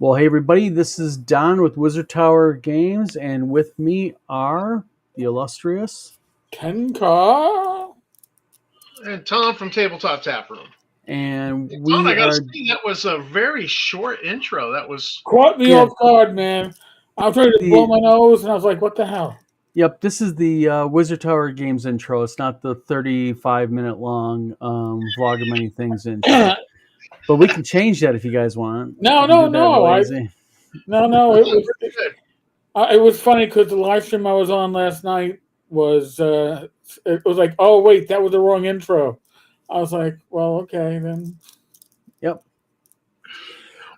Well, hey everybody, this is Don with Wizard Tower Games, and with me are the illustrious Ken Carr. And Tom from Tabletop Tap Room. and Hey, Tom, we I gotta are say that was a very short intro. That was Caught me yeah off guard, man. I was ready to blow the my nose, and I was like, what the hell? yep, this is the Wizard Tower Games intro. It's not the 35-minute long vlog of many things intro, no, but we can change that if you guys want. We no, can do that no. real easy. No. good. It was funny because the live stream I was on last night was it was like, oh wait, that was the wrong intro. I was like, well, okay then. Yep.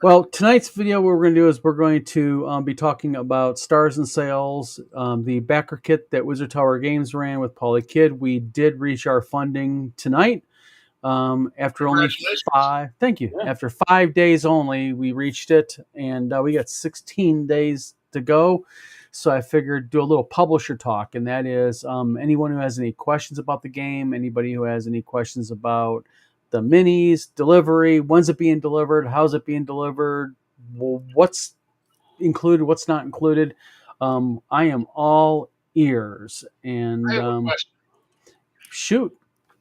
Well, tonight's video, what we're going to do is we're going to be talking about Stars and Sails, the backer kit that Wizard Tower Games ran with Pauly Kidd. We did reach our funding tonight. After only Congratulations. thank you. Yeah. After 5 days only, we reached it, and we got 16 days to go. So I figured do a little publisher talk, and that is anyone who has any questions about the game, anybody who has any questions about the minis, delivery, when's it being delivered, how's it being delivered, what's included, what's not included. I am all ears, I and have a question. shoot,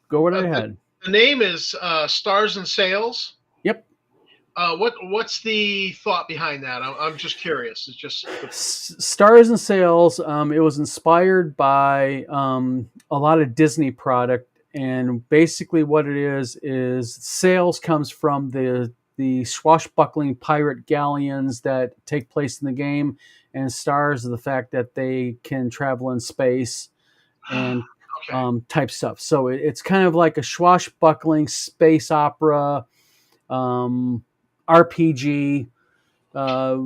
go right Uh, the, ahead. the name is Stars and Sails. Yep. What's the thought behind that? I'm just curious. It's just Stars and Sails. It was inspired by a lot of Disney product, and basically what it is Sails comes from the swashbuckling pirate galleons that take place in the game, and stars are the fact that they can travel in space and okay. type stuff. So it's kind of like a swashbuckling space opera, RPG. Uh,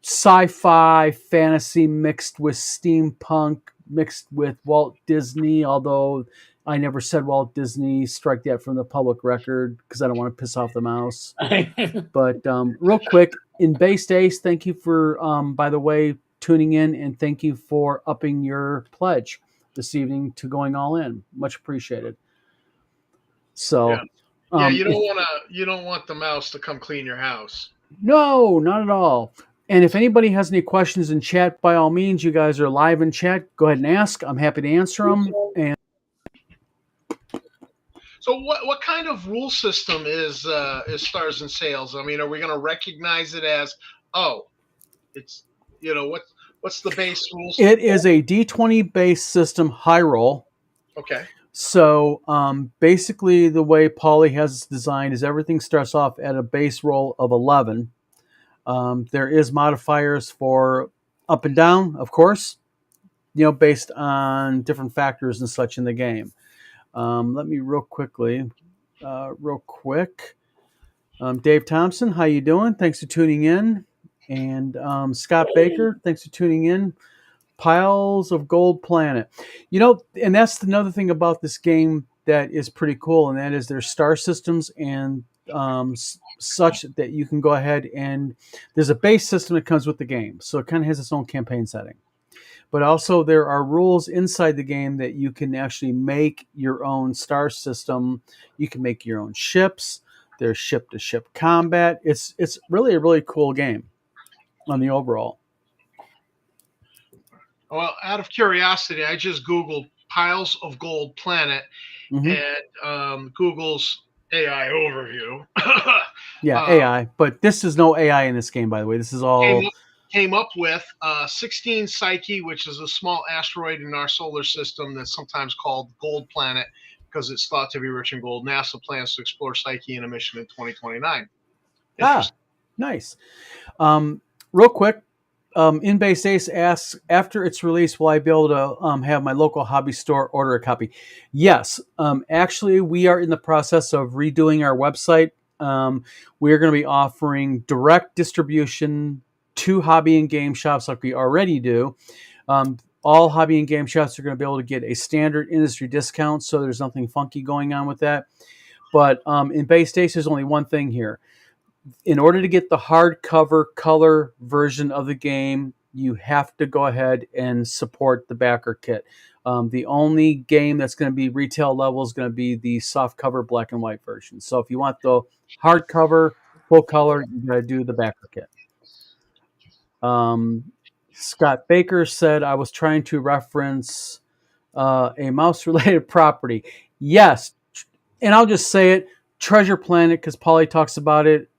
Sci-fi fantasy mixed with steampunk mixed with Walt Disney, although I never said Walt Disney. Strike that from the public record because I don't want to piss off the mouse. But real quick, in Base Ace, thank you for, by the way, tuning in, and thank you for upping your pledge this evening to going all in. Much appreciated. Yeah. So, Yeah. if You don't want the mouse to come clean your house. no, not at all. And if anybody has any questions in chat, by all means, you guys are live in chat. Go ahead and ask. I'm happy to answer them. And So what kind of rule system is Stars and Sails? I mean, are we going to recognize it as it's what's the base rules? it is a D20 based system, high roll. Okay. So basically, the way Pauly has designed is everything starts off at a base roll of 11. There is modifiers for up and down, of course, based on different factors and such in the game. Let me real quick. Dave Thompson, how you doing? Thanks for tuning in. And Scott Baker, thanks for tuning in. Piles of Gold Planet. And that's another thing about this game that is pretty cool, and that is there's star systems and such that you can go ahead and there's a base system that comes with the game. So it kind of has its own campaign setting. But also there are rules inside the game that you can actually make your own star system. You can make your own ships. There's ship-to-ship combat. It's really a really cool game on the overall. Well, out of curiosity, I just Googled Piles of Gold Planet and Google's AI overview. Yeah, AI. But this is no AI in this game, by the way. This is all came up with 16 Psyche, which is a small asteroid in our solar system that's sometimes called Gold Planet because it's thought to be rich in gold. NASA plans to explore Psyche in a mission in 2029. Nice. Real quick, In Base Ace asks, after its release, will I be able to have my local hobby store order a copy? Yes. Actually, we are in the process of redoing our website. We are going to be offering direct distribution to hobby and game shops like we already do. All hobby and game shops are going to be able to get a standard industry discount, so there's nothing funky going on with that. But in Base Ace, there's only one thing here. In order to get the hardcover color version of the game, you have to go ahead and support the backer kit. The only game that's going to be retail level is going to be the soft cover black and white version. So if you want the hardcover full color, you got to do the backer kit. Scott Baker said, I was trying to reference a mouse-related property. Yes, and I'll just say it, Treasure Planet, because Polly talks about it.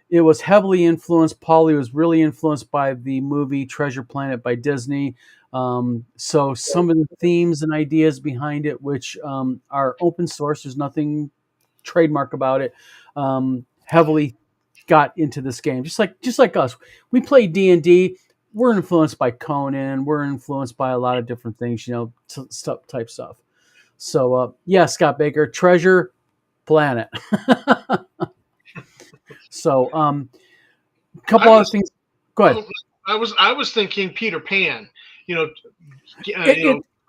It was heavily influenced. Polly was really influenced by the movie Treasure Planet by Disney. So some of the themes and ideas behind it, which are open source, there's nothing trademark about it, heavily got into this game. Just like us, we play D&D. We're influenced by Conan. We're influenced by a lot of different things, type stuff. So yeah, Scott Baker, Treasure Planet. So a couple other things. Go ahead. I was thinking Peter Pan.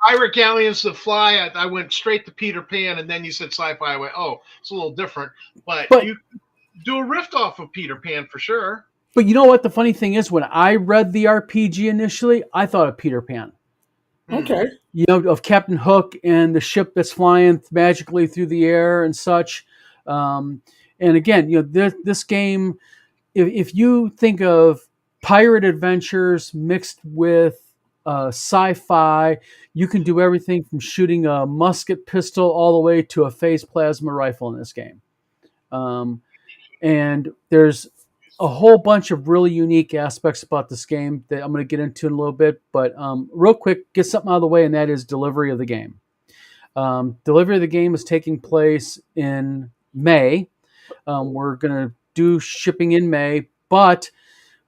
Pirate Galleons to Fly. I went straight to Peter Pan, and then you said sci-fi. I went, oh, it's a little different, but you do a riff off of Peter Pan for sure. But you know what? The funny thing is, when I read the RPG initially, I thought of Peter Pan. Okay. Of Captain Hook and the ship that's flying magically through the air and such. And again, this game, if you think of pirate adventures mixed with sci-fi, you can do everything from shooting a musket pistol all the way to a phase plasma rifle in this game. And there's a whole bunch of really unique aspects about this game that I'm going to get into in a little bit. But real quick, get something out of the way, and that is delivery of the game. Delivery of the game is taking place in May. We're going to do shipping in May, but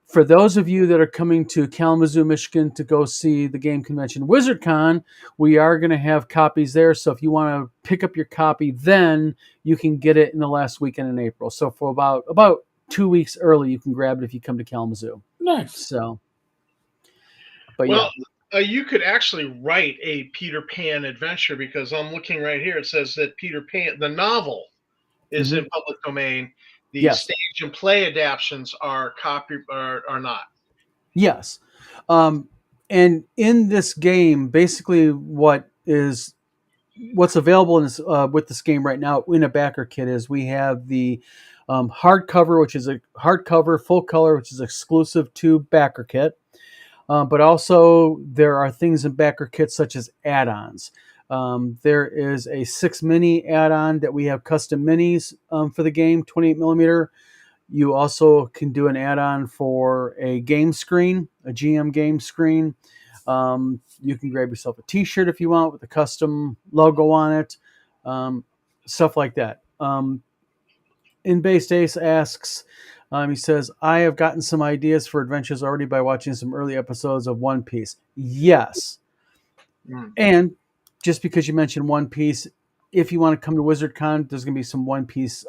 for those of you that are coming to Kalamazoo, Michigan to go see the game convention WizardCon, we are going to have copies there. So if you want to pick up your copy, then you can get it in the last weekend in April. So for about 2 weeks early, you can grab it if you come to Kalamazoo. Nice. So, but you could actually write a Peter Pan adventure, because I'm looking right here. It says that Peter Pan, the novel, is in public domain. The stage and play adaptions are not. Yes. And in this game, basically what's available with this game right now in a backer kit is we have the hardcover, which is a hardcover full color, which is exclusive to backer kit. But also there are things in backer kits such as add-ons. There is a 6 mini add-on that we have custom minis for the game, 28 millimeter. You also can do an add-on for a game screen, a GM game screen. You can grab yourself a t-shirt if you want with a custom logo on it, stuff like that. In Base Ace asks, he says, I have gotten some ideas for adventures already by watching some early episodes of One Piece. Yes. And just because you mentioned One Piece, if you want to come to WizardCon, there's going to be some One Piece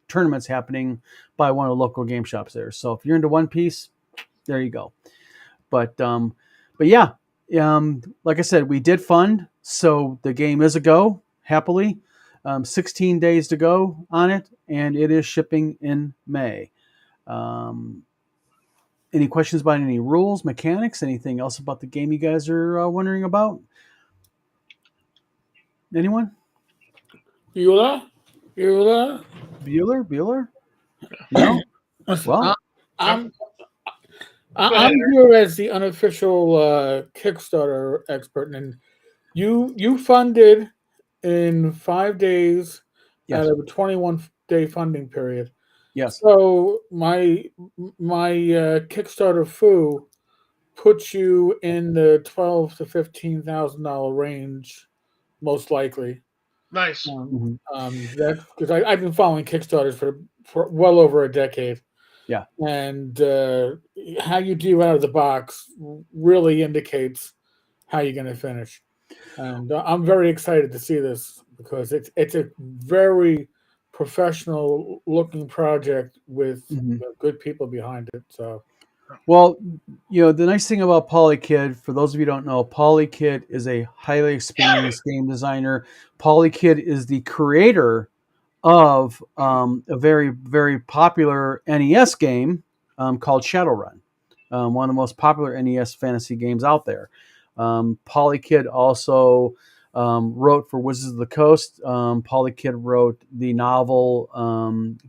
tournaments happening by one of the local game shops there. So if you're into One Piece, there you go. But yeah, like I said, we did fund, so the game is a go, happily. 16 days to go on it, and it is shipping in May. Any questions about any rules, mechanics, anything else about the game you guys are wondering about? Anyone? Bueller? No? Well, I'm here as the unofficial Kickstarter expert, and you funded in 5 days out of a 21-day funding period. Yes. So my Kickstarter fee puts you in the $12,000 to $15,000 range, most likely. Nice. That's because I've been following Kickstarters for well over a decade. Yeah. And how you do out of the box really indicates how you're going to finish. And I'm very excited to see this because it's a very professional looking project with good people behind it. So, well, the nice thing about PolyKid, for those of you who don't know, PolyKid is a highly experienced game designer. PolyKid is the creator of a very, very popular NES game called Shadowrun, one of the most popular NES fantasy games out there. PolyKid also wrote for Wizards of the Coast. Polly Kidd wrote the novel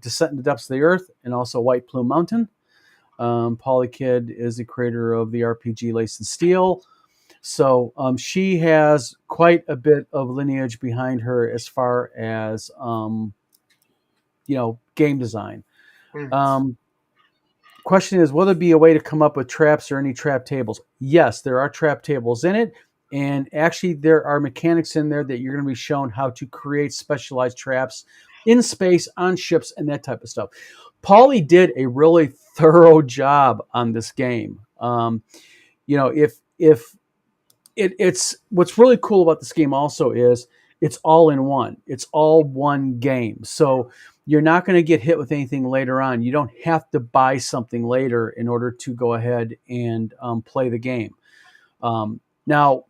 Descent in the Depths of the Earth and also White Plume Mountain. Polly Kidd is the creator of the RPG Lace and Steel. So she has quite a bit of lineage behind her as far as, game design. Question is, will there be a way to come up with traps or any trap tables? Yes, there are trap tables in it. And actually, there are mechanics in there that you're going to be shown how to create specialized traps in space, on ships, and that type of stuff. Polly did a really thorough job on this game. It's what's really cool about this game also is it's all in one. It's all one game. So you're not going to get hit with anything later on. You don't have to buy something later in order to go ahead and play the game. Now,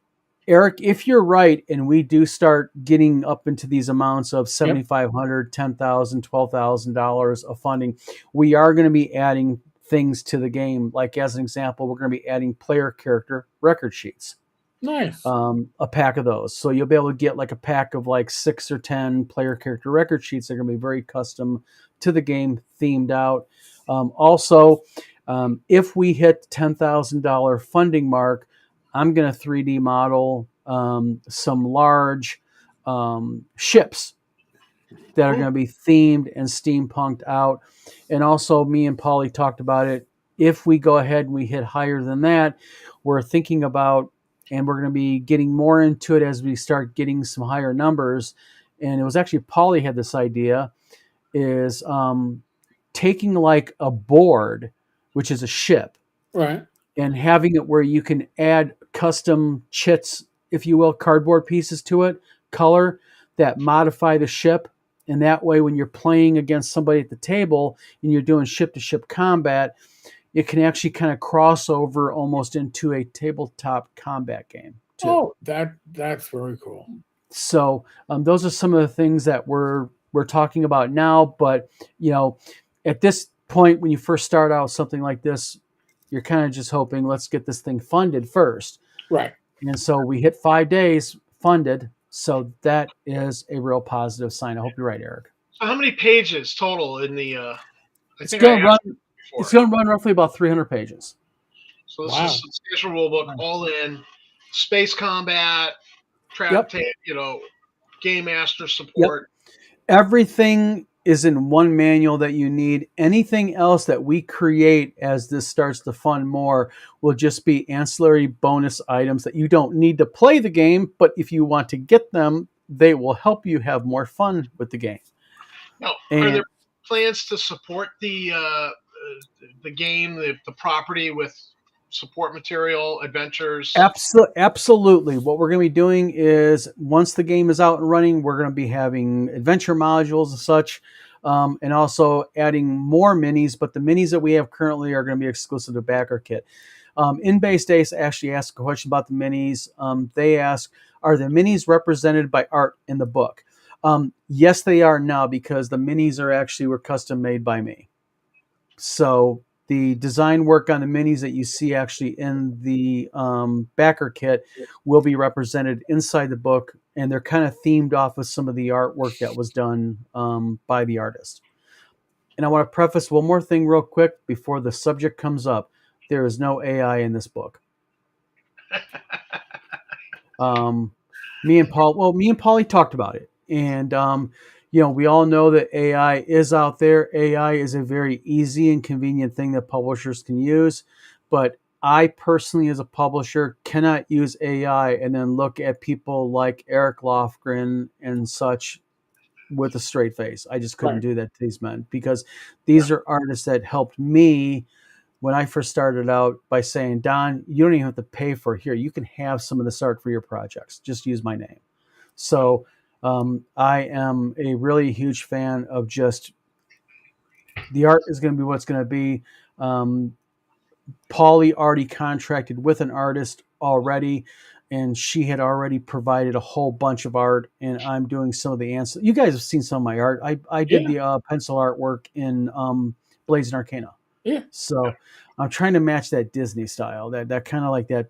Eric, if you're right, and we do start getting up into these amounts of $7,500, $10,000, $12,000 of funding, we are going to be adding things to the game. Like as an example, we're going to be adding player character record sheets. Nice. A pack of those. So you'll be able to get like a pack of like 6 or 10 player character record sheets. They're going to be very custom to the game, themed out. Also, if we hit $10,000 funding mark, I'm going to 3D model some large ships that are going to be themed and steampunked out. And also, me and Polly talked about it. If we go ahead and we hit higher than that, we're thinking about, and we're going to be getting more into it as we start getting some higher numbers. And it was actually Polly had this idea, is taking like a board, which is a ship, Right. and having it where you can add custom chits, if you will, cardboard pieces to it, color that modify the ship. And that way, when you're playing against somebody at the table and you're doing ship-to-ship combat, it can actually kind of cross over almost into a tabletop combat game too. Oh, that's very cool. So those are some of the things that we're talking about now. But at this point, when you first start out something like this, you're kind of just hoping, let's get this thing funded first. Right. And so we hit 5 days funded. So that is a real positive sign. I hope you're right, Eric. So how many pages total in the? It's going to run roughly about 300 pages. So this is a substantial rule book, all in space combat, trap tape, game master support. Yep. Everything is in one manual that you need. Anything else that we create as this starts to fund more will just be ancillary bonus items that you don't need to play the game, but if you want to get them, they will help you have more fun with the game. Now, are there plans to support the game, the property with support material, adventures? Absolutely. What we're going to be doing is once the game is out and running, we're going to be having adventure modules and such, and also adding more minis. But the minis that we have currently are going to be exclusive to Backer Kit. In Base Days actually asked a question about the minis. They ask, are the minis represented by art in the book? Yes, they are now, because the minis were custom made by me. So the design work on the minis that you see actually in the Backer Kit will be represented inside the book, and they're kind of themed off of some of the artwork that was done by the artist. And I want to preface one more thing real quick before the subject comes up. There is no AI in this book. Me and Polly talked about it. And, we all know that AI is out there. AI is a very easy and convenient thing that publishers can use. But I personally, as a publisher, cannot use AI and then look at people like Eric Lofgren and such with a straight face. I just couldn't do that to these men, because these are artists that helped me when I first started out by saying, Don, you don't even have to pay for it here. You can have some of this art for your projects. Just use my name. So I am a really huge fan of just the art is going to be what's going to be. Polly already contracted with an artist already, and she had already provided a whole bunch of art, and I'm doing some of the answers. You guys have seen some of my art. I did the pencil artwork in Blades and Arcana. Yeah. So I'm trying to match that Disney style, that kind of like that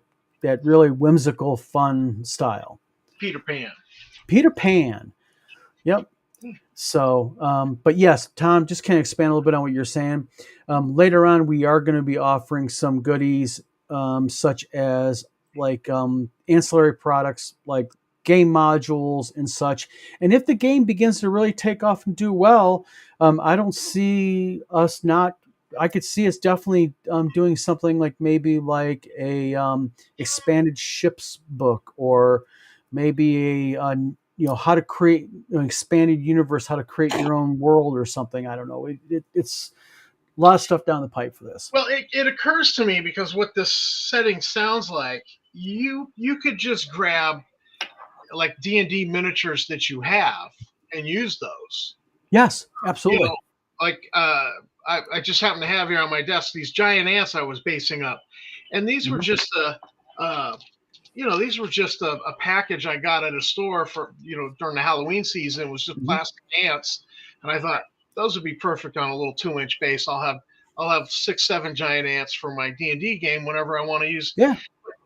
really whimsical, fun style. Peter Pan. Peter Pan. Yep. So, but yes, Tom, just kind of expand a little bit on what you're saying. Later on, we are going to be offering some goodies, such as like ancillary products like game modules and such. And if the game begins to really take off and do well, I don't see us not. I could see us definitely doing something like maybe like a expanded ships book, or maybe how to create an expanded universe, how to create your own world or something. I don't know. It's a lot of stuff down the pipe for this. Well, it occurs to me, because what this setting sounds like, you could just grab like D&D miniatures that you have and use those. Yes, absolutely. Like I just happen to have here on my desk these giant ants I was basing up, and these were just these were just a package I got at a store for during the Halloween season. It was just plastic ants, and I thought those would be perfect on a little 2-inch base. I'll have 6-7 giant ants for my D&D game whenever I want to use. Yeah.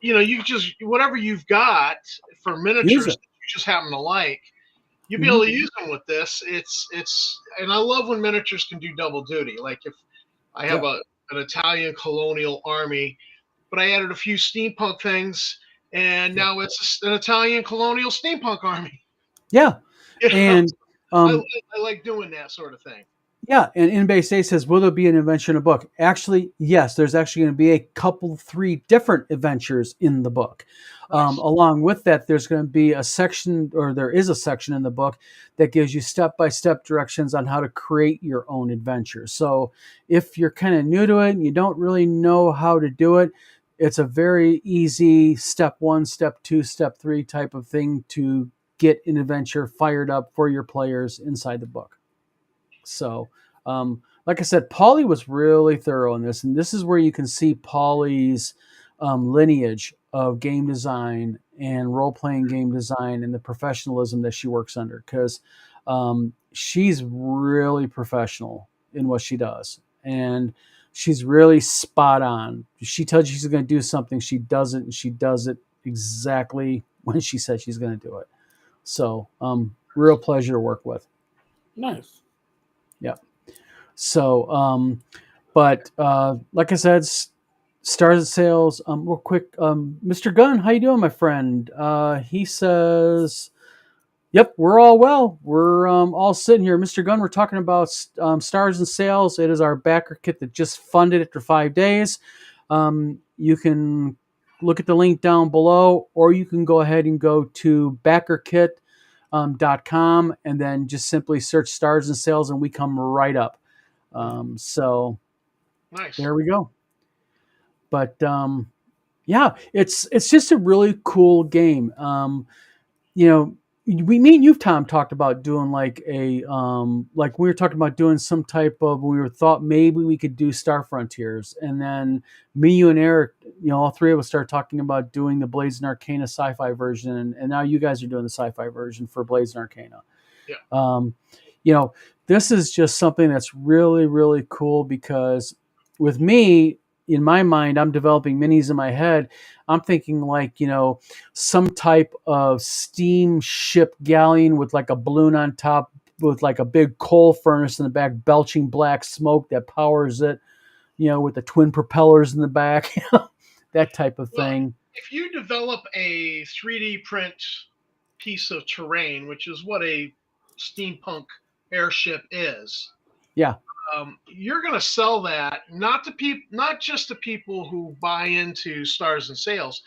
You just whatever you've got for miniatures that you just happen to like. You'll be able to use them with this. And I love when miniatures can do double duty. Like if I have an Italian colonial army, but I added a few steampunk things, and now it's an Italian colonial steampunk army. Yeah, and I like doing that sort of thing. Yeah, and In-Base A says, will there be an adventure in a book? Actually, yes, there's actually going to be a 3 different adventures in the book. Nice. Along with that, there's going to be a section, or there is a section in the book that gives you step-by-step directions on how to create your own adventure. So if you're kind of new to it and you don't really know how to do it, it's a very easy step 1, step 2, step 3 type of thing to get an adventure fired up for your players inside the book. So, like I said, Paulie was really thorough in this, and this is where you can see Paulie's lineage of game design and role-playing game design and the professionalism that she works under, because she's really professional in what she does, and she's really spot on. She tells you she's going to do something, she does it, and she does it exactly when she said she's going to do it. So, real pleasure to work with. Nice. Yeah. So, but like I said, Stars and Sales. Real quick, Mr. Gunn, how you doing, my friend? He says, "Yep, we're all well. We're all sitting here, Mr. Gunn. We're talking about Stars and Sales. It is our backer kit that just funded after 5 days. You can look at the link down below, or you can go ahead and go to backerkit.com and then just simply search Stars and Sales, and we come right up. So nice. There we go. But yeah, it's just a really cool game. Me and you, Tom, talked about doing like a like we were talking about doing some type of, we were thought maybe we could do Star Frontiers, and then me, you, and Eric, all 3 of us started talking about doing the Blades and Arcana sci-fi version, and now you guys are doing the sci-fi version for Blades and Arcana. Yeah. This is just something that's really, really cool, because with me, in my mind, I'm developing minis in my head. I'm thinking like, some type of steamship galleon with like a balloon on top, with like a big coal furnace in the back, belching black smoke that powers it, with the twin propellers in the back, that type of thing. If you develop a 3D print piece of terrain, which is what a steampunk airship is, yeah, you're going to sell that not just to people who buy into Stars and Sales,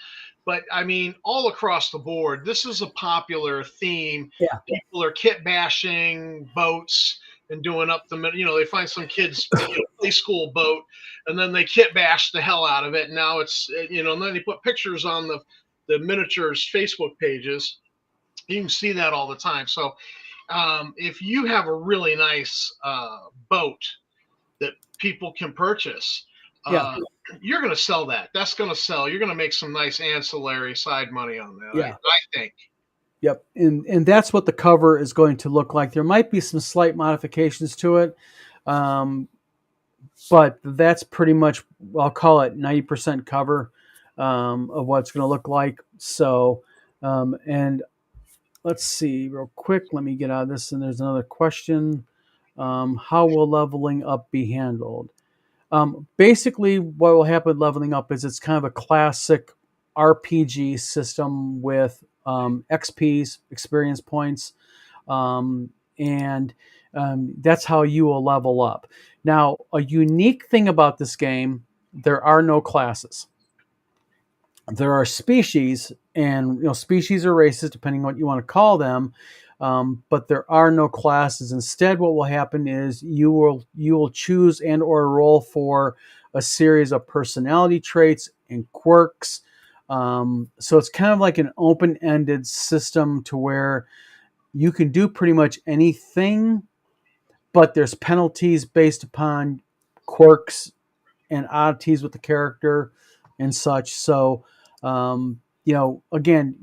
but I mean all across the board. This is a popular theme. Yeah. People are kit bashing boats and doing up the they find some kids play school boat, and then they kit bash the hell out of it. And now it's and then they put pictures on the miniatures Facebook pages. You can see that all the time. So if you have a really nice boat that people can purchase, you're going to sell that. That's going to sell. You're going to make some nice ancillary side money on that, I think. Yep, and that's what the cover is going to look like. There might be some slight modifications to it, but that's pretty much, I'll call it 90% cover of what it's going to look like. So, and let's see real quick. Let me get out of this. And there's another question. How will leveling up be handled? Basically, what will happen with leveling up is it's kind of a classic RPG system with XPs, experience points, and that's how you will level up. Now, a unique thing about this game, there are no classes. There are species, and species or races, depending on what you want to call them. But there are no classes. Instead, what will happen is you will choose and or roll for a series of personality traits and quirks. So it's kind of like an open-ended system to where you can do pretty much anything, but there's penalties based upon quirks and oddities with the character and such. So, again,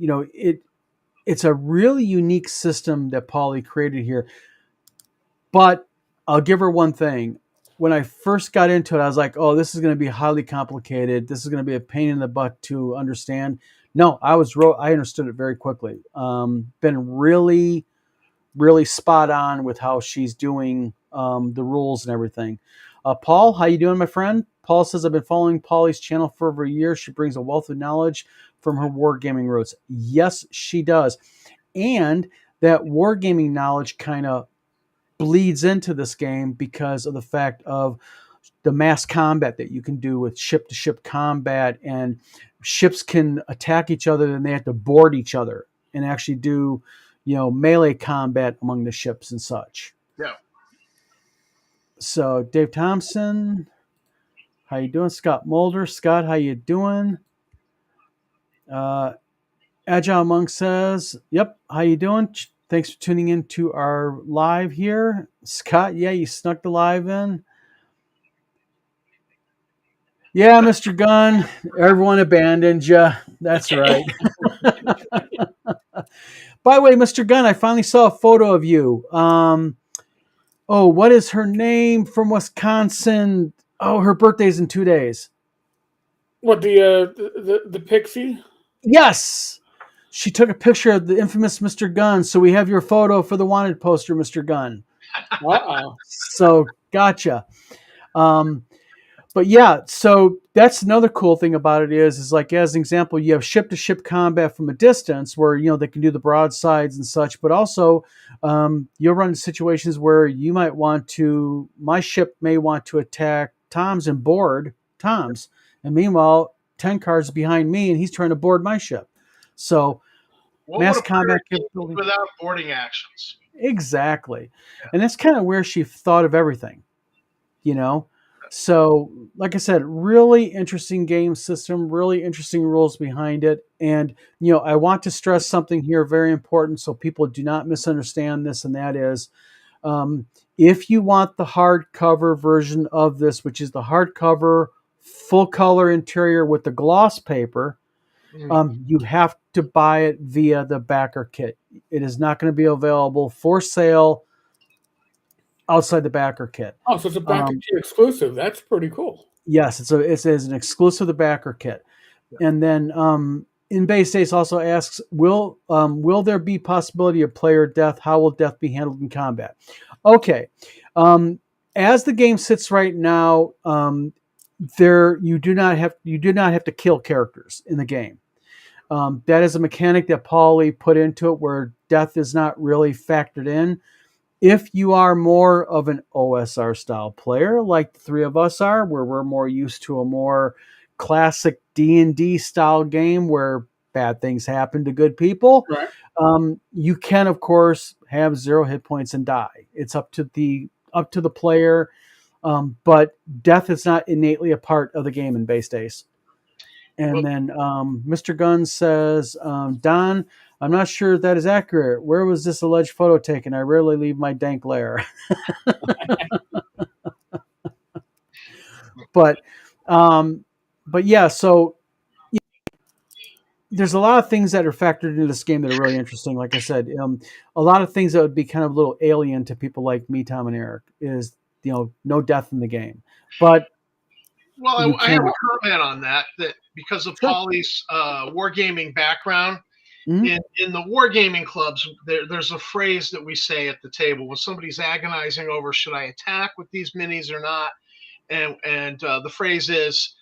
it's a really unique system that Paulie created here. But I'll give her one thing. When I first got into it, I was like, oh, this is going to be highly complicated. This is going to be a pain in the butt to understand. No, I understood it very quickly. Been really, really spot on with how she's doing the rules and everything. Paul, how you doing, my friend? Paul says, I've been following Paulie's channel for over a year. She brings a wealth of knowledge from her wargaming roots. Yes, she does. And that wargaming knowledge kind of bleeds into this game because of the fact of the mass combat that you can do with ship-to-ship combat, and ships can attack each other and they have to board each other and actually do, melee combat among the ships and such. Yeah. So Dave Thompson, how you doing? Scott Mulder, Scott, how you doing? Agile Monk says, yep, how you doing? Thanks for tuning in to our live here. Scott, yeah, you snuck the live in. Yeah, Mr. Gunn, everyone abandoned you. That's right. By the way, Mr. Gunn, I finally saw a photo of you. What is her name from Wisconsin? Oh, her birthday's in 2 days. What, the pixie? Yes. She took a picture of the infamous Mr. Gunn, so we have your photo for the wanted poster, Mr. Gunn. Uh-oh. So, gotcha. But yeah, so that's another cool thing about it is like, as an example, you have ship-to-ship combat from a distance where, they can do the broadsides and such, but also you'll run into situations where my ship may want to attack Tom's and board Tom's. And meanwhile, 10 cars behind me and he's trying to board my ship. So mass combat capability without boarding actions. Exactly. Yeah. And that's kind of where she thought of everything, So, like I said, really interesting game system, really interesting rules behind it. And, I want to stress something here very important so people do not misunderstand this, and that is if you want the hardcover version of this, which is the hardcover full color interior with the gloss paper, you have to buy it via the backer kit. It is not going to be available for sale outside the backer kit. Oh, so it's a backer kit exclusive. That's pretty cool. Yes, it's an exclusive to the backer kit. Yeah. And then In Base Ace also asks, will there be possibility of player death? How will death be handled in combat? Okay. As the game sits right now, you do not have to kill characters in the game. That is a mechanic that Paulie put into it where death is not really factored in. If you are more of an OSR style player, like the three of us are, where we're more used to a more classic D&D style game where bad things happen to good people, right. You can, of course, have 0 hit points and die. It's up to the player, but death is not innately a part of the game in Base Ace. And then Mr. Gunn says, Don, I'm not sure that is accurate. Where was this alleged photo taken? I rarely leave my dank lair. But yeah, so there's a lot of things that are factored into this game that are really interesting. Like I said, a lot of things that would be kind of a little alien to people like me, Tom, and Eric is, no death in the game. But I have a comment on that because of Paulie's wargaming background, Mhm. in the wargaming clubs, there's a phrase that we say at the table when somebody's agonizing over should I attack with these minis or not, and the phrase is,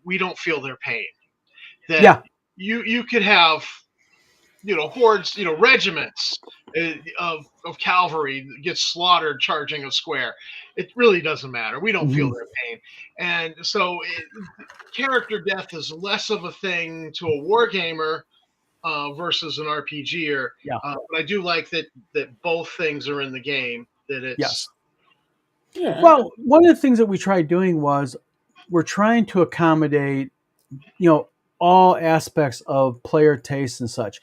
we don't feel their pain. That Yeah. you could have hordes, regiments of cavalry get slaughtered charging a square. It really doesn't matter. We don't feel Mhm. their pain, and so character death is less of a thing to a wargamer versus an RPGer. Yeah. But I do like that both things are in the game. That Yes. it's Yeah. Well, one of the things that we tried doing was we're trying to accommodate, all aspects of player taste and such.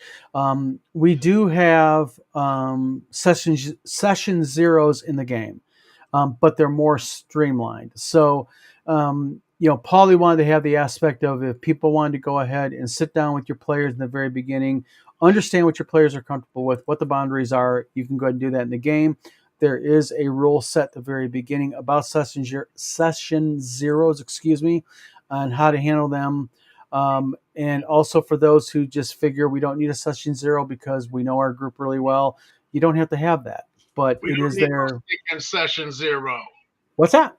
We do have session zeros in the game, but they're more streamlined. So, Paulie wanted to have the aspect of if people wanted to go ahead and sit down with your players in the very beginning, understand what your players are comfortable with, what the boundaries are, you can go ahead and do that in the game. There is a rule set at the very beginning about session zeros, on how to handle them. And also for those who just figure we don't need a session zero because we know our group really well, you don't have to have that. But we it don't is need no there. stinking session zero. What's that?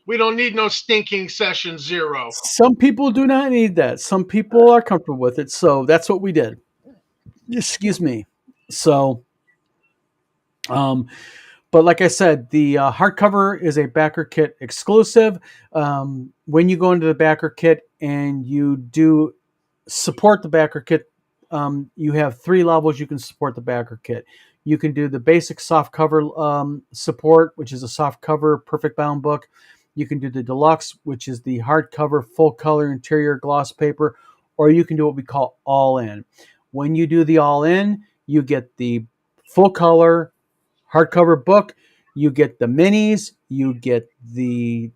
We don't need no stinking session zero. Some people do not need that. Some people are comfortable with it. So that's what we did. Excuse me. So, but like I said, the hardcover is a backer kit exclusive. When you go into the backer kit and you do support the backer kit, you have 3 levels you can support the backer kit. You can do the basic soft cover support, which is a soft cover perfect bound book. You can do the deluxe, which is the hardcover full color interior gloss paper, or you can do what we call all in. When you do the all in, you get the full color hardcover book, you get the minis, you get the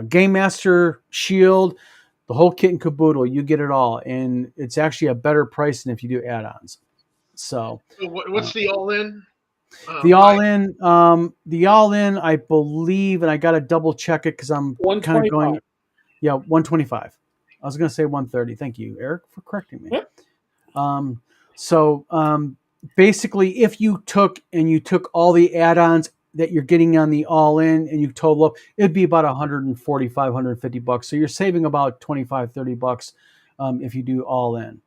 Game Master shield, the whole kit and caboodle. You get it all, and it's actually a better price than if you do add-ons. So So what's the all in? the all in, I believe, and I got to double check it because I'm kind of 125. going. Yeah, 125. I was going to say 130. Thank you, Eric, for correcting me. Yep. So basically, if you took all the add-ons that you're getting on the all-in and you total up, it'd be about 145, 150 bucks. So you're saving about 25, 30 bucks if you do all in.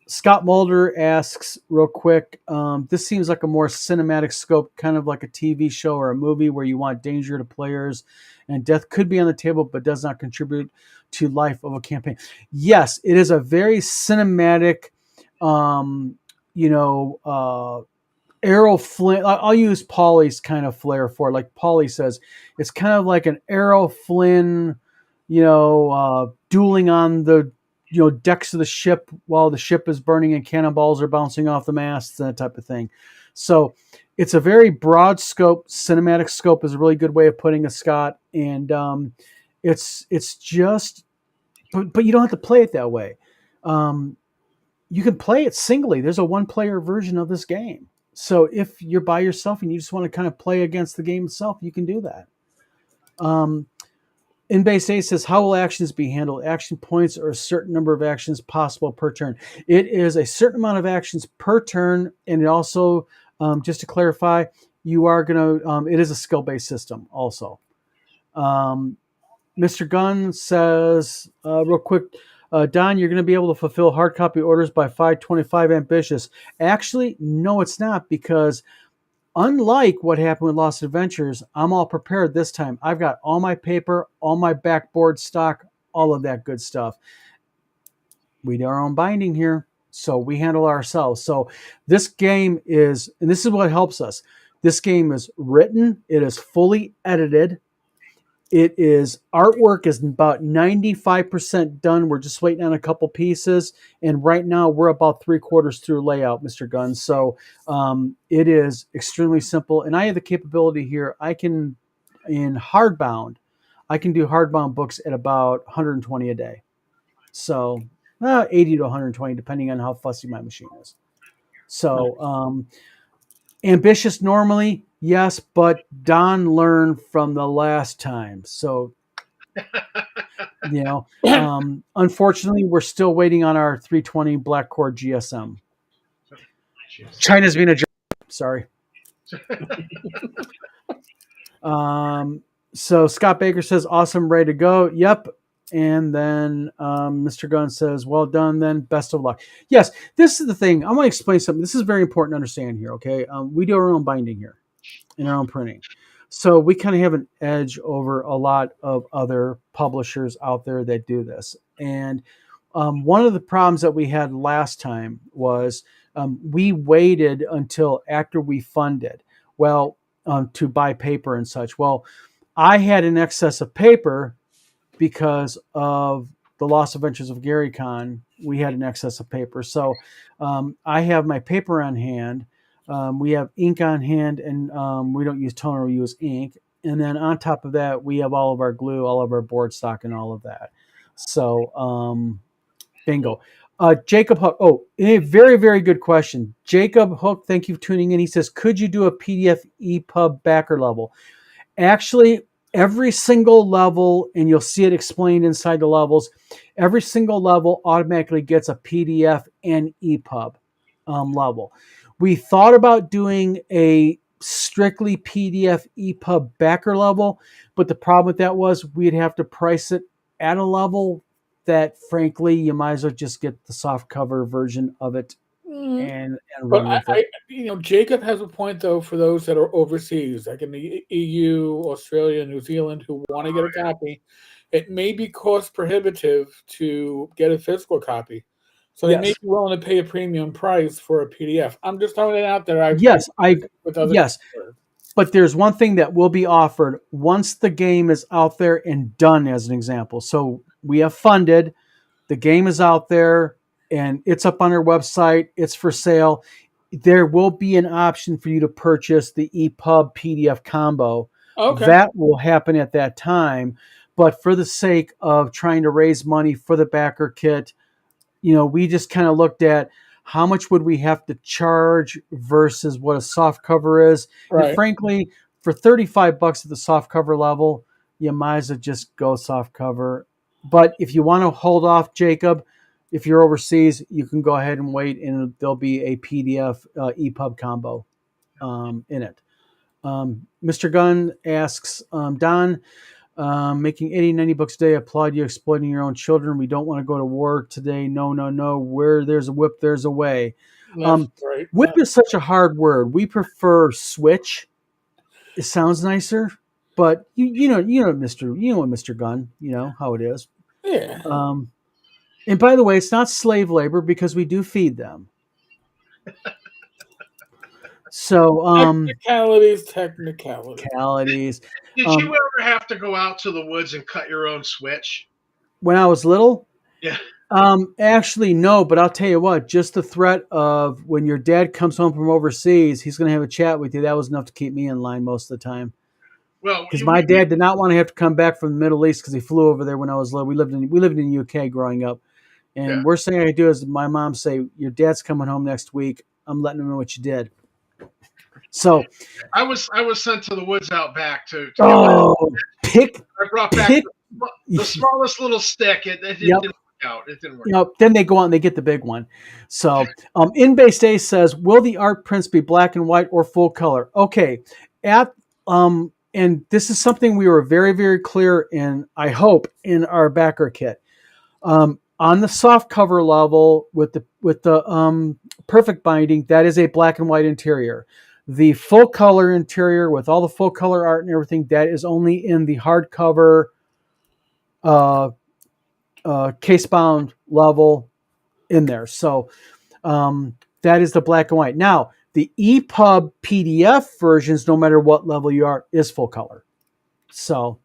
Scott Mulder asks real quick, this seems like a more cinematic scope, kind of like a TV show or a movie where you want danger to players and death could be on the table but does not contribute to life of a campaign. Yes, it is a very cinematic, Errol Flynn. I'll use Paulie's kind of flair for it. Like Paulie says, it's kind of like an Errol Flynn, dueling on the decks of the ship while the ship is burning and cannonballs are bouncing off the masts and that type of thing. So it's a very broad scope. Cinematic scope is a really good way of putting it, Scott. And it's just, but you don't have to play it that way. You can play it singly. There's a 1-player version of this game. So if you're by yourself and you just want to kind of play against the game itself, you can do that. In Base A says, how will actions be handled? Action points are a certain number of actions possible per turn. It is a certain amount of actions per turn. And it also, just to clarify, you are going to, it is a skill-based system also. Mr. Gunn says, real quick, Don, you're going to be able to fulfill hard copy orders by 525 Ambitious. Actually, no, it's not, because unlike what happened with Lost Adventures, I'm all prepared this time. I've got all my paper, all my backboard stock, all of that good stuff. We do our own binding here, so we handle it ourselves. So this game is, and this is what helps us, this game is written, it is fully edited, it is, artwork is about 95% done. We're just waiting on a couple pieces. And right now we're about 3/4 through layout, Mr. Gunn. So it is extremely simple. And I have the capability here. I can, in hardbound, I can do hardbound books at about 120 a day. So 80 to 120, depending on how fussy my machine is. So Ambitious normally, yes, but Don learned from the last time. So You know, unfortunately, we're still waiting on our 320 Black Cord GSM. China's being a jerk. Sorry. So Scott Baker says, awesome, ready to go. Yep. And then Mr. Gunn says, well done then. Best of luck. Yes, this is the thing. I want to explain something. This is very important to understand here, okay? We do our own binding here and our own printing. So we kind of have an edge over a lot of other publishers out there that do this. And one of the problems that we had last time was we waited until after we funded, well, to buy paper and such. Well, I had an excess of paper because of the Lost Adventures of GaryCon. We had an excess of paper. So I have my paper on hand. We have ink on hand, and we don't use toner, we use ink. And then on top of that, we have all of our glue, all of our board stock, and all of that. So bingo. Jacob Hook. Oh, a very, very good question. Jacob Hook, thank you for tuning in. He says, could you do a PDF EPUB backer level? Actually, every single level, and you'll see it explained inside the levels, every single level automatically gets a PDF and EPUB level. We thought about doing a strictly PDF EPUB backer level, but the problem with that was we'd have to price it at a level that, frankly, you might as well just get the soft cover version of it and run with it. Jacob has a point, though, for those that are overseas, like in the EU, Australia, New Zealand, who want to get a copy. It may be cost prohibitive to get a physical copy. So they may be willing to pay a premium price for a PDF. I'm just throwing it out there. Yes. But there's one thing that will be offered once the game is out there and done, as an example. So we have funded, the game is out there, and it's up on our website. It's for sale. There will be an option for you to purchase the EPUB PDF combo. Okay. That will happen at that time. But for the sake of trying to raise money for the backer kit, we just kind of looked at how much would we have to charge versus what a soft cover is. Right. And frankly, for $35 at the soft cover level, you might as well just go soft cover. But if you want to hold off, Jacob, if you're overseas, you can go ahead and wait, and there'll be a PDF EPUB combo in it. Mr. Gunn asks, Don, making 80, 90 bucks a day, applaud you exploiting your own children. We don't want to go to war today. No. Where there's a whip, there's a way. Right. Whip is such a hard word. We prefer switch. It sounds nicer, but you know, Mr. Gunn, you know how it is. Yeah. And by the way, it's not slave labor because we do feed them. So technicalities. Did you ever have to go out to the woods and cut your own switch? When I was little? Yeah. Actually, no, but I'll tell you what, just the threat of when your dad comes home from overseas, he's going to have a chat with you. That was enough to keep me in line most of the time. Well, because my dad did not want to have to come back from the Middle East because he flew over there when I was little. We lived in the UK growing up. And worst thing I could do is my mom say, your dad's coming home next week. I'm letting him know what you did. So I was sent to the woods out back to I brought back the smallest little stick. It didn't work out. It didn't work out. Then they go out and they get the big one. So In-Base Day says, will the art prints be black and white or full color? Okay. And this is something we were very, very clear in, I hope, in our backer kit. On the soft cover level with the perfect binding, that is a black and white interior. The full color interior with all the full color art and everything, that is only in the hardcover case bound level in there. So that is the black and white. Now, the EPUB PDF versions, no matter what level you are, is full color. So,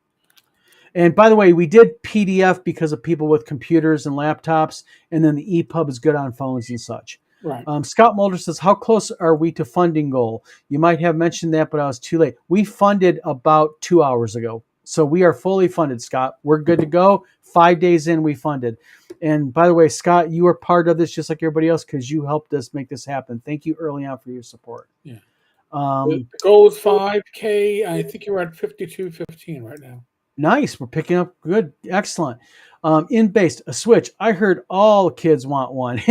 and by the way, we did PDF because of people with computers and laptops, and then the EPUB is good on phones and such. Right. Scott Mulder says, how close are we to funding goal? You might have mentioned that, but I was too late. We funded about 2 hours ago. So we are fully funded, Scott. We're good to go. 5 days in, we funded. And by the way, Scott, you are part of this just like everybody else because you helped us make this happen. Thank you early on for your support. Yeah. The goal is 5K. I think you're at 52.15 right now. Nice. We're picking up good. Excellent. In based, a Switch. I heard all kids want one.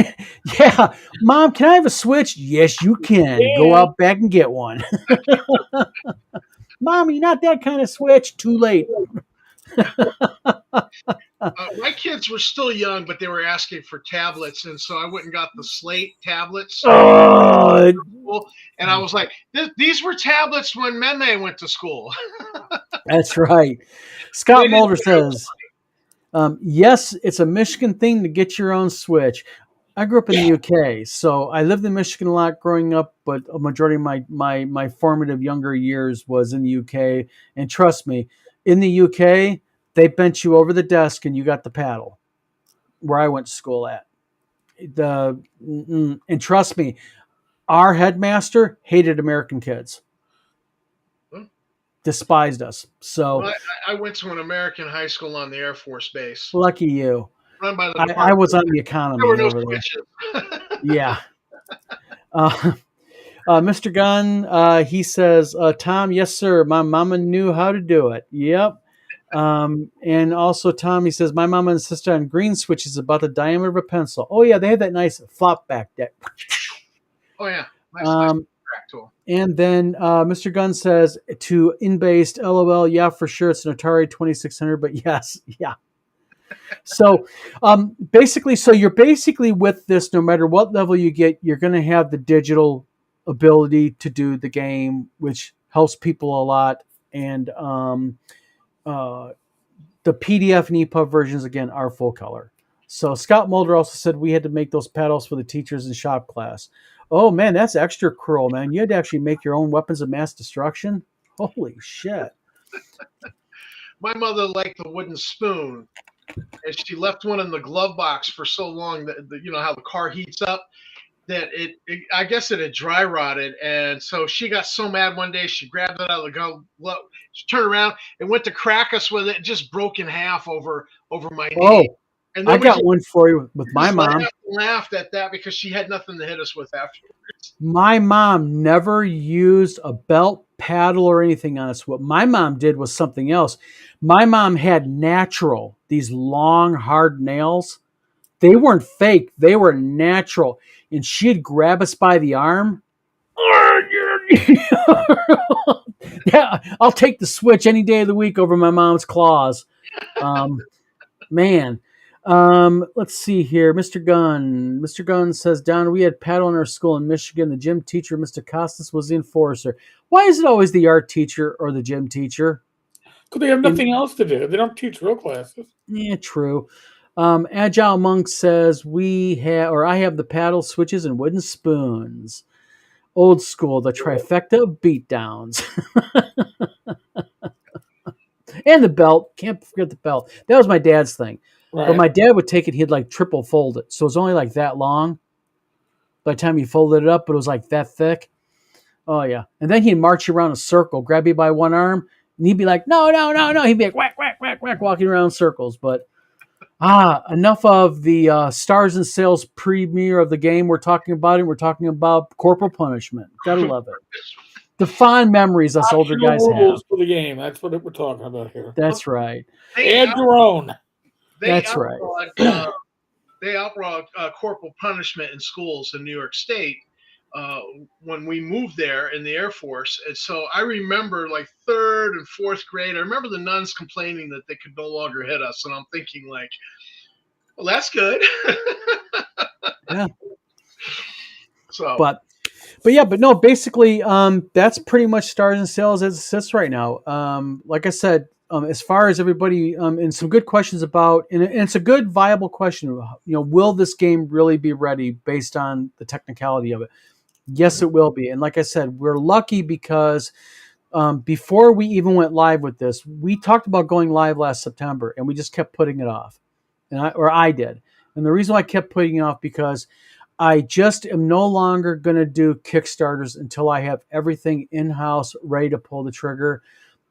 Yeah. Mom, can I have a Switch? Yes, you can. Go And out back and get one. Mommy, not that kind of Switch. Too late. My kids were still young, but they were asking for tablets, and so I went and got the Slate tablets. Oh, And I was like, these were tablets when Meme went to school. that's right. Scott Mulder says, yes, it's a Michigan thing to get your own Switch. I grew up in the UK, so I lived in Michigan a lot growing up, but a majority of my formative younger years was in the UK. And trust me, in the UK, they bent you over the desk and you got the paddle where I went to school at. And trust me, our headmaster hated American kids, despised us. So Well, I went to an American high school on the Air Force Base, lucky you. run by the I Department. was on the There economy were no over there. switches. Yeah. Mr. Gunn, he says, Tom, yes, sir. My mama knew how to do it. Yep. And also, Tom, he says, my mama insisted on green switches about the diameter of a pencil. Oh, yeah, they had that nice flop back deck. Oh yeah, nice track tool. And then Mr. Gunn says to in-based, LOL, yeah, for sure. It's an Atari 2600, but yes, yeah. So basically, you're basically with this, no matter what level you get, you're going to have the digital ability to do the game, which helps people a lot. And the PDF and EPUB versions, again, are full color. So Scott Mulder also said we had to make those paddles for the teachers in shop class. Oh, man, that's extra cruel, man. You had to actually make your own weapons of mass destruction? Holy shit. My mother liked the wooden spoon, and she left one in the glove box for so long that you know how the car heats up that I guess it had dry rotted, and so she got so mad one day she grabbed it out of the glove, she turned around and went to crack us with it, and just broke in half over my knee. Oh, And I then we got just one for you with my mom. laughed at that because she had nothing to hit us with afterwards. My mom never used a belt, paddle, or anything on us. What my mom did was something else. My mom had natural, these long, hard nails. They weren't fake, they were natural. And she'd grab us by the arm. Yeah, I'll take the Switch any day of the week over my mom's claws. Man. Let's see here. Mr. Gunn. Mr. Gunn says, Don, we had paddle in our school in Michigan. The gym teacher, Mr. Costas, was the enforcer. Why is it always the art teacher or the gym teacher? because they have nothing else to do. They don't teach real classes. Yeah, true. Agile Monk says I have the paddle, switches, and wooden spoons. Old school, the trifecta of beatdowns. And the belt. Can't forget the belt. That was my dad's thing. Right. But my dad would take it, he'd like triple fold it. So it was only like that long. By the time he folded it up, but it was like that thick. Oh, yeah. And then he'd march you around a circle, grab you by one arm, and he'd be like, no. He'd be like, whack, whack, whack, whack, walking around circles. But enough of the Stars and Sales premiere of the game. We're talking about it. We're talking about corporal punishment. Gotta love it. The fond memories us older guys have. Rules for the game. That's what we're talking about here. That's right. Add your own. That's right. They outlawed corporal punishment in schools in New York State when we moved there in the Air Force. And so I remember like third and fourth grade, I remember the nuns complaining that they could no longer hit us. And I'm thinking like, well, that's good. Yeah. So, But no, basically, that's pretty much Stars and Sales as it sits right now. Like I said, as far as everybody, and some good questions about, and it's a good, viable question. Will this game really be ready based on the technicality of it? Yes, it will be. And like I said, we're lucky because before we even went live with this, we talked about going live last September, and we just kept putting it off, I did. And the reason why I kept putting it off because I just am no longer going to do Kickstarters until I have everything in-house ready to pull the trigger.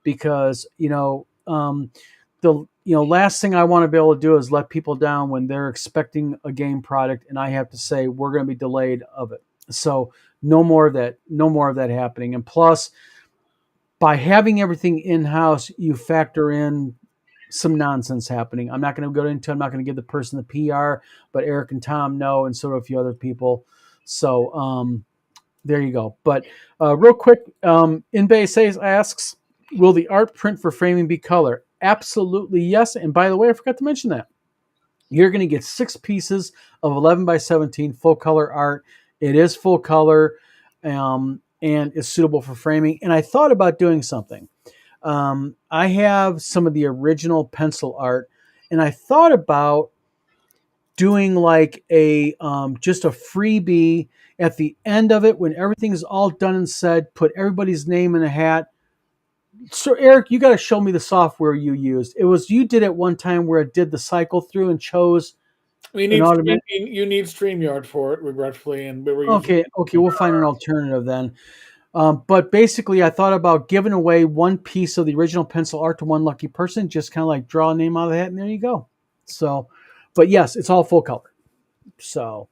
Because the last thing I want to be able to do is let people down when they're expecting a game product and I have to say we're going to be delayed of it. So no more of that happening. And plus, by having everything in-house, you factor in some nonsense happening. I'm not going to go into. I'm not going to give the person the PR, but Eric and Tom know, and so do a few other people. So there you go. But real quick, InBase asks, will the art print for framing be color? Absolutely yes. And by the way, I forgot to mention that. You're going to get 6 pieces of 11 by 17 full color art. It is full color and is suitable for framing. And I thought about doing something. I have some of the original pencil art, and I thought about doing like a just a freebie at the end of it when everything's all done and said. Put everybody's name in a hat. So Eric, you got to show me the software you used. It was you did it one time where it did the cycle through and chose You an need automatic. you need StreamYard for it, regretfully, and we were Okay, we'll find an alternative then. But basically, I thought about giving away one piece of the original pencil art to one lucky person. Just kind of like draw a name out of the hat, and there you go. So, but yes, it's all full color. So,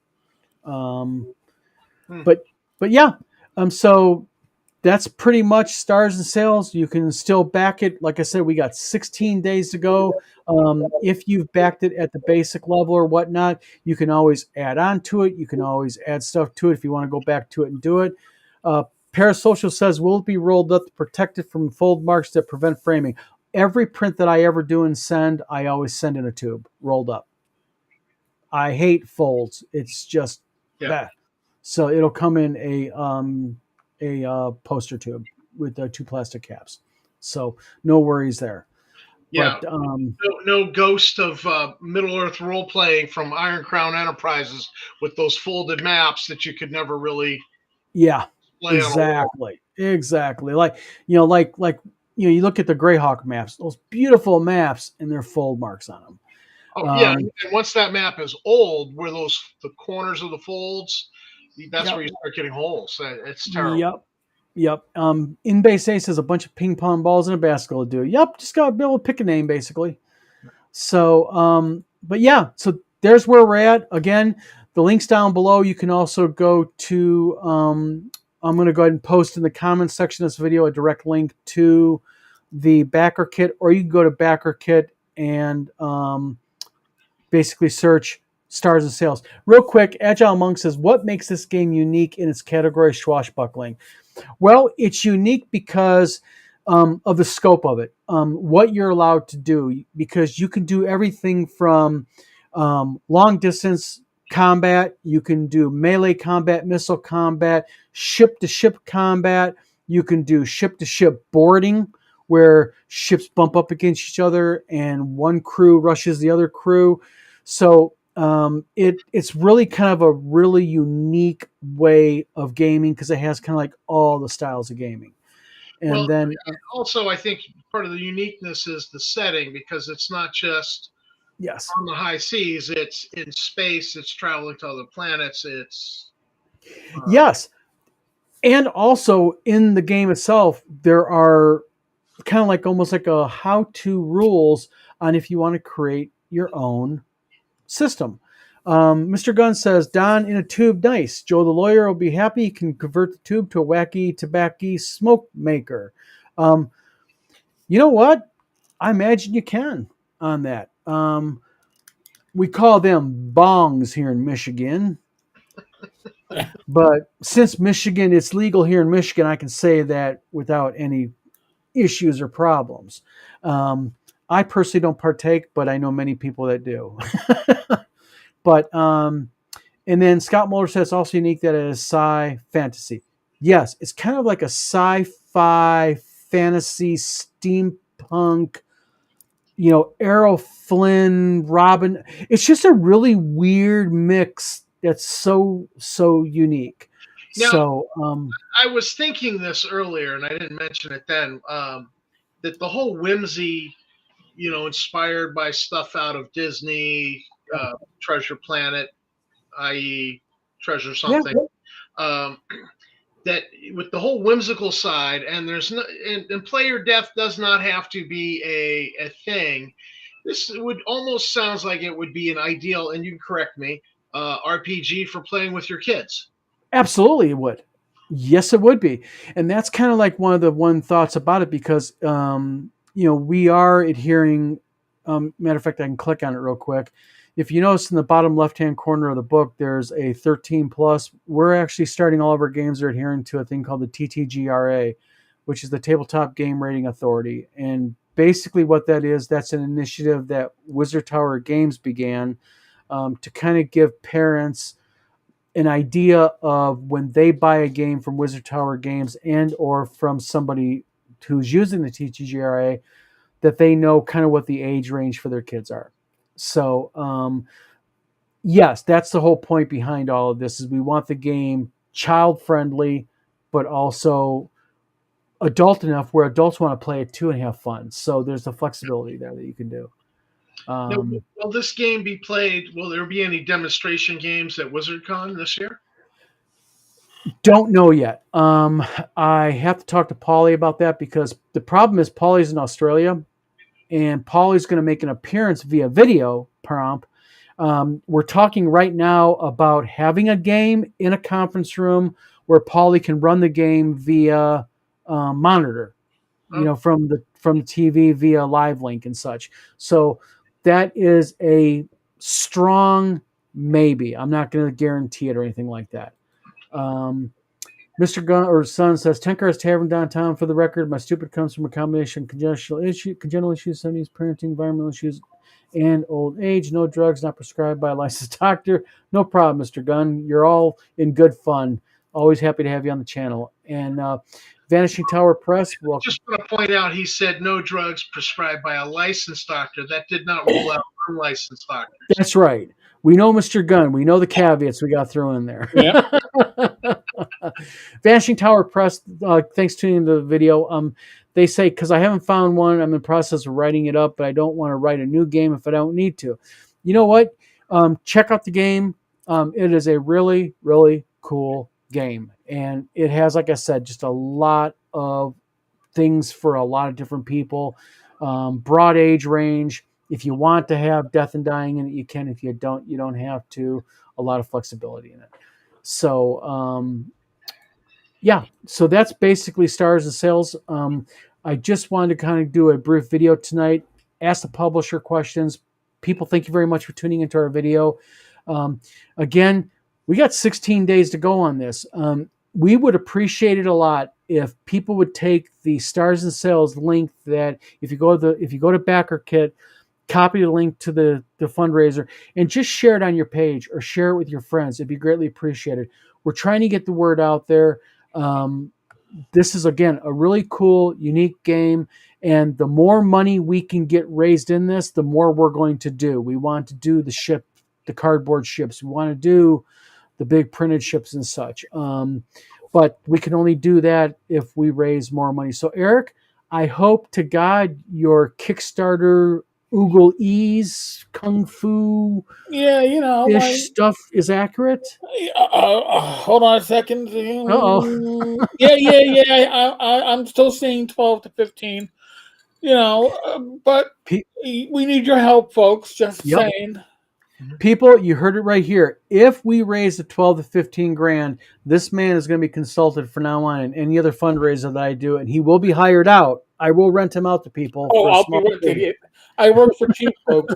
but yeah, so that's pretty much Stars and Sales. You can still back it. Like I said, we got 16 days to go. If you've backed it at the basic level or whatnot, you can always add on to it. You can always add stuff to it if you want to go back to it and do it. Parasocial says, will it be rolled up to protect it from fold marks that prevent framing? Every print that I ever do and send, I always send in a tube, rolled up. I hate folds. It's just that. So it'll come in a poster tube with 2 plastic caps. So no worries there. Yeah. But, no ghost of Middle Earth role playing from Iron Crown Enterprises with those folded maps that you could never really. Yeah, lay on a exactly. Like you look at the Greyhawk maps; those beautiful maps, and their fold marks on them. Oh yeah, and once that map is old, where the corners of the folds, that's where you start getting holes. It's terrible. Yep. InBase Ace has a bunch of ping pong balls and a basketball to do. Yep, just gotta be able to pick a name basically. So, but yeah, so there's where we're at. Again, the link's down below. You can also go to. I'm going to go ahead and post in the comments section of this video a direct link to the backer kit, or you can go to backer kit and basically search Stars and Sales. Real quick, Agile Monk says, what makes this game unique in its category swashbuckling? Well, it's unique because of the scope of it, what you're allowed to do, because you can do everything from long distance combat, you can do melee combat, missile combat, ship-to-ship combat, you can do ship-to-ship boarding, where ships bump up against each other and one crew rushes the other crew. So it's really kind of a really unique way of gaming because it has kind of like all the styles of gaming. And then also, I think part of the uniqueness is the setting, because it's not just on the high seas, it's in space, it's traveling to other planets, it's yes. And also in the game itself, there are kind of like almost like a how-to rules on if you want to create your own system. Mr. Gunn says, Don in a tube, nice. Joe the lawyer will be happy. He can convert the tube to a wacky tobacco smoke maker. You know what? I imagine you can on that. We call them bongs here in Michigan. But since Michigan, it's legal here in Michigan, I can say that without any issues or problems. I personally don't partake, but I know many people that do. But and then Scott Muller says it's also unique that it is sci fantasy. Yes, it's kind of like a sci-fi fantasy steampunk, Errol Flynn, Robin. It's just a really weird mix that's so unique. Now, so I was thinking this earlier, and I didn't mention it then, that the whole whimsy, inspired by stuff out of Disney, Treasure Planet, i.e. Treasure something, that with the whole whimsical side, and there's no, and player death does not have to be a thing. This would almost sounds like it would be an ideal, and you can correct me, RPG for playing with your kids. Absolutely, it would. Yes, it would be, and that's kind of like one of the thoughts about it, because we are adhering Matter of fact, I can click on it real quick. If you notice in the bottom left-hand corner of the book, there's a 13 plus. We're actually starting all of our games are adhering to a thing called the TTGRA, which is the Tabletop Game Rating Authority. And basically what that is, that's an initiative that Wizard Tower Games began to kind of give parents an idea of when they buy a game from Wizard Tower Games and or from somebody who's using the TTGRA, that they know kind of what the age range for their kids are. So, yes, that's the whole point behind all of this is we want the game child friendly, but also adult enough where adults want to play it too and have fun. So there's the flexibility there that you can do. Now, will this game be played? Will there be any demonstration games at WizardCon this year? Don't know yet. I have to talk to Paulie about that because the problem is Paulie's in Australia and Paulie's going to make an appearance via video prompt. We're talking right now about having a game in a conference room where Paulie can run the game via monitor, from the TV via live link and such. So that is a strong maybe. I'm not going to guarantee it or anything like that. Mr. Gunn or Son says Tenkar's Tavern downtown. For the record, my stupid comes from a combination of congenital issues, 70s parenting, environmental issues, and old age. No drugs, not prescribed by a licensed doctor. No problem, Mr. Gunn. You're all in good fun. Always happy to have you on the channel. And Vanishing Tower Press. Well, just want to point out, he said no drugs prescribed by a licensed doctor. That did not rule out unlicensed doctors. That's right. We know Mr. Gunn. We know the caveats we got thrown in there. Yeah. Vanishing Tower Press, thanks to tuning into the video. They say, because I haven't found one, I'm in the process of writing it up, but I don't want to write a new game if I don't need to. You know what? Check out the game. It is a really, really cool game. And it has, like I said, just a lot of things for a lot of different people. Broad age range. If you want to have death and dying in it, you can. If you don't, you don't have to. A lot of flexibility in it. So, so that's basically Stars and Sales. I just wanted to kind of do a brief video tonight, ask the publisher questions. People, thank you very much for tuning into our video. Again, we got 16 days to go on this. We would appreciate it a lot if people would take the Stars and Sales link that if you go to BackerKit, copy the link to the fundraiser and just share it on your page or share it with your friends. It'd be greatly appreciated. We're trying to get the word out there. This is, again, a really cool, unique game. And the more money we can get raised in this, the more we're going to do. We want to do the cardboard ships. We want to do the big printed ships and such. But we can only do that if we raise more money. So, Eric, I hope to God your Kickstarter Oogle Ease Kung Fu stuff is accurate. Hold on a second. Uh-oh. Yeah. I'm still seeing 12 to 15. But we need your help, folks. Just saying. People, you heard it right here. If we raise the 12 to 15 grand, this man is going to be consulted from now on in any other fundraiser that I do, and he will be hired out. I will rent him out to people. Oh, I'll be renting it. I work for cheap, folks.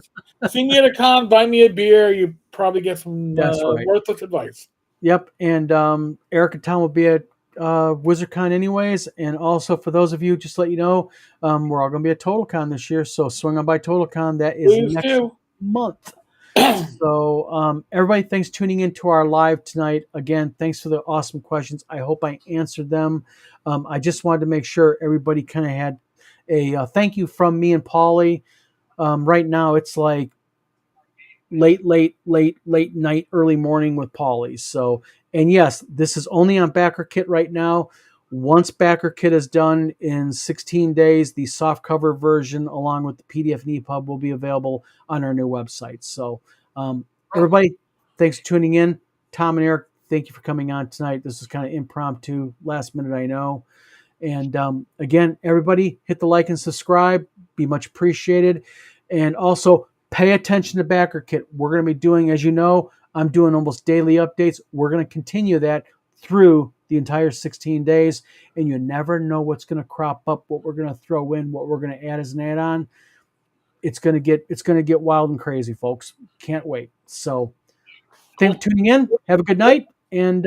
See me at a con, buy me a beer. You probably get some worthless advice. Yep, and Eric and Tom will be at WizardCon anyways. And also, for those of you, just to let you know, we're all going to be at TotalCon this year. So swing on by TotalCon. That is next month. So everybody, thanks for tuning in to our live tonight. Again, thanks for the awesome questions. I hope I answered them. I just wanted to make sure everybody kind of had a thank you from me and Paulie. Right now, it's like late night, early morning with Paulie. So, and yes, this is only on BackerKit right now. Once BackerKit is done in 16 days, the softcover version along with the PDF and EPUB will be available on our new website. So everybody, thanks for tuning in. Tom and Eric, thank you for coming on tonight. This is kind of impromptu, last minute, I know. And again, everybody, hit the like and subscribe. Be much appreciated. And also pay attention to BackerKit. We're going to be doing, as you know, I'm doing almost daily updates. We're going to continue that through the entire 16 days, and you never know what's going to crop up, what we're going to throw in, what we're going to add as an add-on. it's gonna get wild and crazy, folks. Can't wait. So thanks for tuning in. Have a good night, and